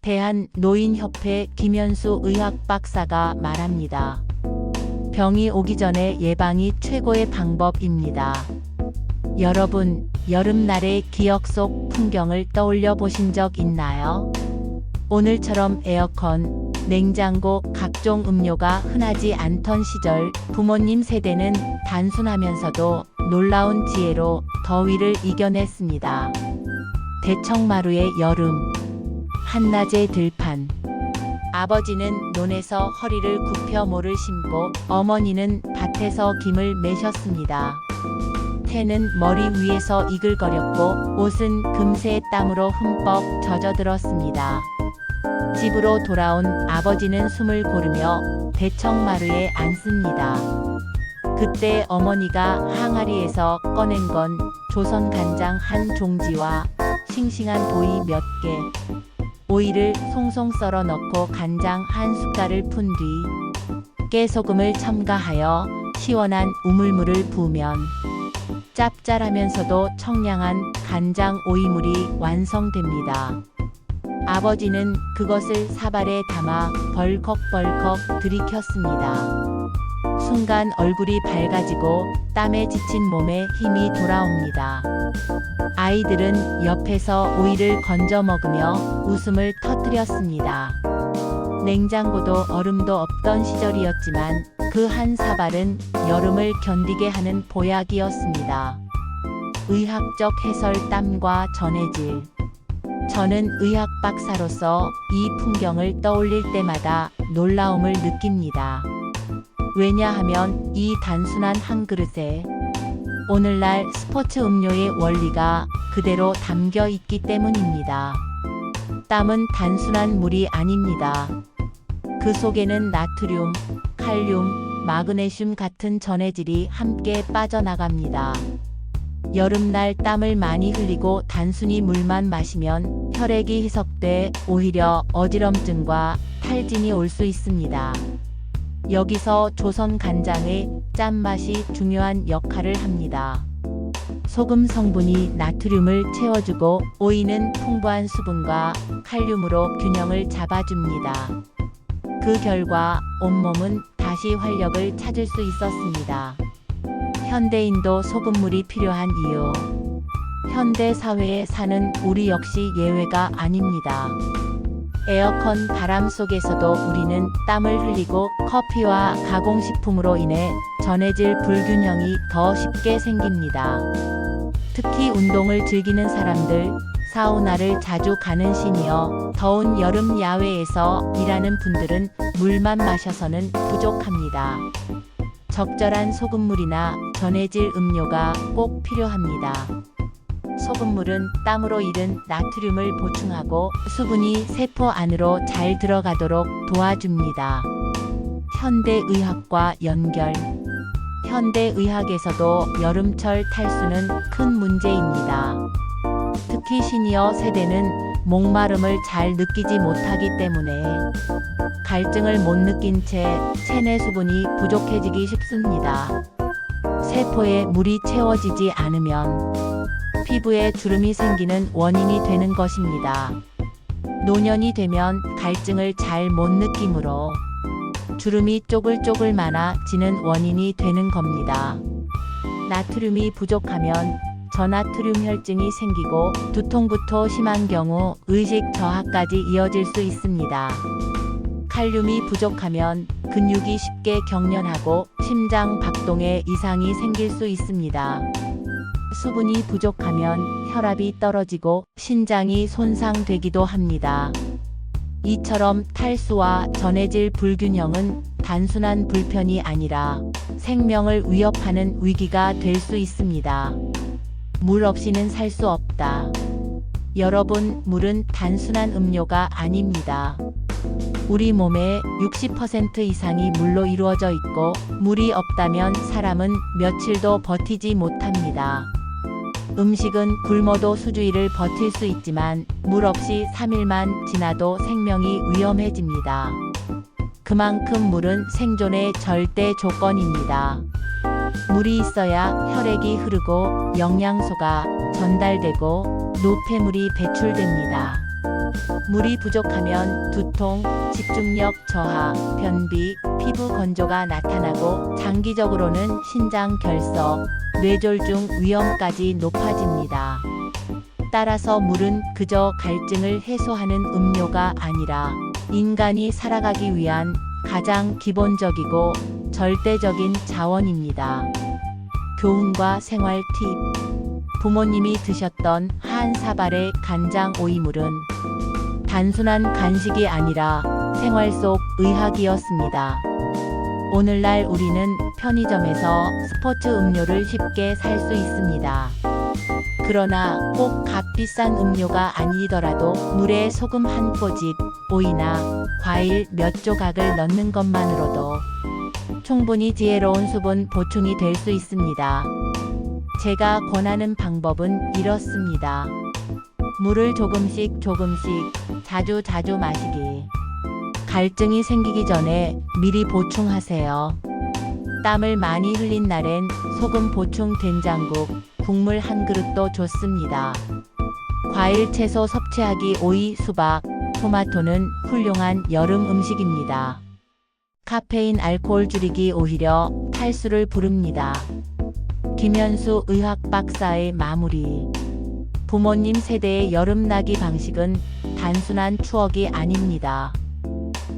대한노인협회 김현수 의학박사가 말합니다. 병이 오기 전에 예방이 최고의 방법입니다. 여러분, 여름날의 기억 속 풍경을 떠올려 보신 적 있나요? 오늘처럼 에어컨, 냉장고, 각종 음료가 흔하지 않던 시절, 부모님 세대는 단순하면서도 놀라운 지혜로 더위를 이겨냈습니다. 대청마루의 여름, 한낮의 들판. 아버지는 논에서 허리를 굽혀 모를 심고 어머니는 밭에서 김을 매셨습니다. 태는 머리 위에서 이글거렸고 옷은 금세 땀으로 흠뻑 젖어들었습니다. 집으로 돌아온 아버지는 숨을 고르며 대청마루에 앉습니다. 그때 어머니가 항아리에서 꺼낸 건 조선 간장 한 종지와 싱싱한 오이 몇 개, 오이를 송송 썰어 넣고 간장 한 숟갈을 푼 뒤 깨소금을 첨가하여 시원한 우물물을 부으면 짭짤하면서도 청량한 간장 오이물이 완성됩니다. 아버지는 그것을 사발에 담아 벌컥벌컥 들이켰습니다. 순간 얼굴이 밝아지고 땀에 지친 몸에 힘이 돌아옵니다. 아이들은 옆에서 오이를 건져 먹으며 웃음을 터뜨렸습니다. 냉장고도 얼음도 없던 시절이었지만 그 한 사발은 여름을 견디게 하는 보약이었습니다. 의학적 해설 땀과 전해질. 저는 의학 박사로서 이 풍경을 떠올릴 때마다 놀라움을 느낍니다. 왜냐하면 이 단순한 한 그릇에 오늘날 스포츠 음료의 원리가 그대로 담겨 있기 때문입니다. 땀은 단순한 물이 아닙니다. 그 속에는 나트륨, 칼륨, 마그네슘 같은 전해질이 함께 빠져나갑니다. 여름날 땀을 많이 흘리고 단순히 물만 마시면 혈액이 희석돼 오히려 어지럼증과 탈진이 올 수 있습니다. 여기서 조선 간장의 짠맛이 중요한 역할을 합니다. 소금 성분이 나트륨을 채워주고 오이는 풍부한 수분과 칼륨으로 균형을 잡아줍니다. 그 결과 온몸은 다시 활력을 찾을 수 있었습니다. 현대인도 소금물이 필요한 이유. 현대 사회에 사는 우리 역시 예외가 아닙니다. 에어컨 바람 속에서도 우리는 땀을 흘리고 커피와 가공식품으로 인해 전해질 불균형이 더 쉽게 생깁니다. 특히 운동을 즐기는 사람들, 사우나를 자주 가는 시니어, 더운 여름 야외에서 일하는 분들은 물만 마셔서는 부족합니다. 적절한 소금물이나 전해질 음료가 꼭 필요합니다. 소금물은 땀으로 잃은 나트륨을 보충하고 수분이 세포 안으로 잘 들어가도록 도와줍니다. 현대의학과 연결. 현대의학에서도 여름철 탈수는 큰 문제입니다. 특히 시니어 세대는 목마름을 잘 느끼지 못하기 때문에 갈증을 못 느낀 채 체내 수분이 부족해지기 쉽습니다. 세포에 물이 채워지지 않으면 피부에 주름이 생기는 원인이 되는 것입니다. 노년이 되면 갈증을 잘 못 느끼므로 주름이 쪼글쪼글 많아지는 원인이 되는 겁니다. 나트륨이 부족하면 저나트륨 혈증이 생기고 두통부터 심한 경우 의식 저하까지 이어질 수 있습니다. 칼륨이 부족하면 근육이 쉽게 경련하고 심장 박동에 이상이 생길 수 있습니다. 수분이 부족하면 혈압이 떨어지고 신장이 손상되기도 합니다. 이처럼 탈수와 전해질 불균형은 단순한 불편이 아니라 생명을 위협하는 위기가 될 수 있습니다. 물 없이는 살 수 없다. 여러분, 물은 단순한 음료가 아닙니다. 우리 몸의 60% 이상이 물로 이루어져 있고 물이 없다면 사람은 며칠도 버티지 못합니다. 음식은 굶어도 수주일을 버틸 수 있지만 물 없이 3일만 지나도 생명이 위험해집니다. 그만큼 물은 생존의 절대 조건입니다. 물이 있어야 혈액이 흐르고 영양소가 전달되고 노폐물이 배출됩니다. 물이 부족하면 두통, 집중력 저하, 변비, 피부 건조가 나타나고 장기적으로는 신장 결석, 뇌졸중 위험까지 높아집니다. 따라서 물은 그저 갈증을 해소하는 음료가 아니라 인간이 살아가기 위한 가장 기본적이고 절대적인 자원입니다. 교훈과 생활 팁. 부모님이 드셨던 한 사발의 간장 오이물은 단순한 간식이 아니라 생활 속 의학이었습니다. 오늘날 우리는 편의점에서 스포츠 음료를 쉽게 살 수 있습니다. 그러나 꼭 값비싼 음료가 아니더라도 물에 소금 한 꼬집, 오이나 과일 몇 조각을 넣는 것만으로도 충분히 지혜로운 수분 보충이 될 수 있습니다. 제가 권하는 방법은 이렇습니다. 물을 조금씩 자주 마시기. 갈증이 생기기 전에 미리 보충하세요. 땀을 많이 흘린 날엔 소금 보충 된장국, 국물 한 그릇도 좋습니다. 과일 채소 섭취하기. 오이, 수박, 토마토는 훌륭한 여름 음식입니다. 카페인 알코올 줄이기. 오히려 탈수를 부릅니다. 김현수 의학 박사의 마무리. 부모님 세대의 여름나기 방식은 단순한 추억이 아닙니다.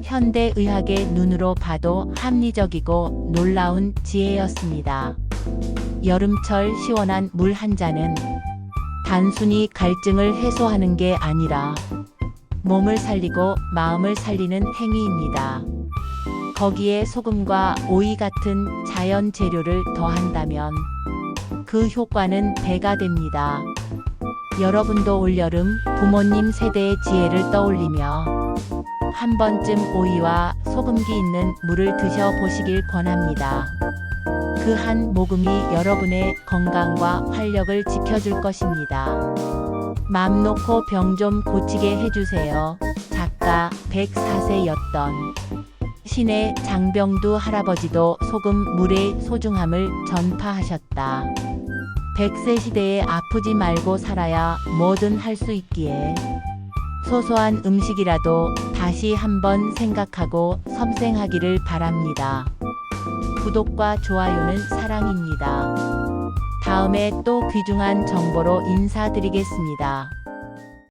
현대 의학의 눈으로 봐도 합리적이고 놀라운 지혜였습니다. 여름철 시원한 물 한 잔은 단순히 갈증을 해소하는 게 아니라 몸을 살리고 마음을 살리는 행위입니다. 거기에 소금과 오이 같은 자연 재료를 더한다면 그 효과는 배가 됩니다. 여러분도 올여름 부모님 세대의 지혜를 떠올리며 한 번쯤 오이와 소금기 있는 물을 드셔보시길 권합니다. 그 한 모금이 여러분의 건강과 활력을 지켜줄 것입니다. 맘 놓고 병 좀 고치게 해주세요. 작가 104세였던 신의 장병두 할아버지도 소금 물의 소중함을 전파하셨다. 100세 시대에 아프지 말고 살아야 뭐든 할 수 있기에 소소한 음식이라도 다시 한번 생각하고 섬생하기를 바랍니다. 구독과 좋아요는 사랑입니다. 다음에 또 귀중한 정보로 인사드리겠습니다.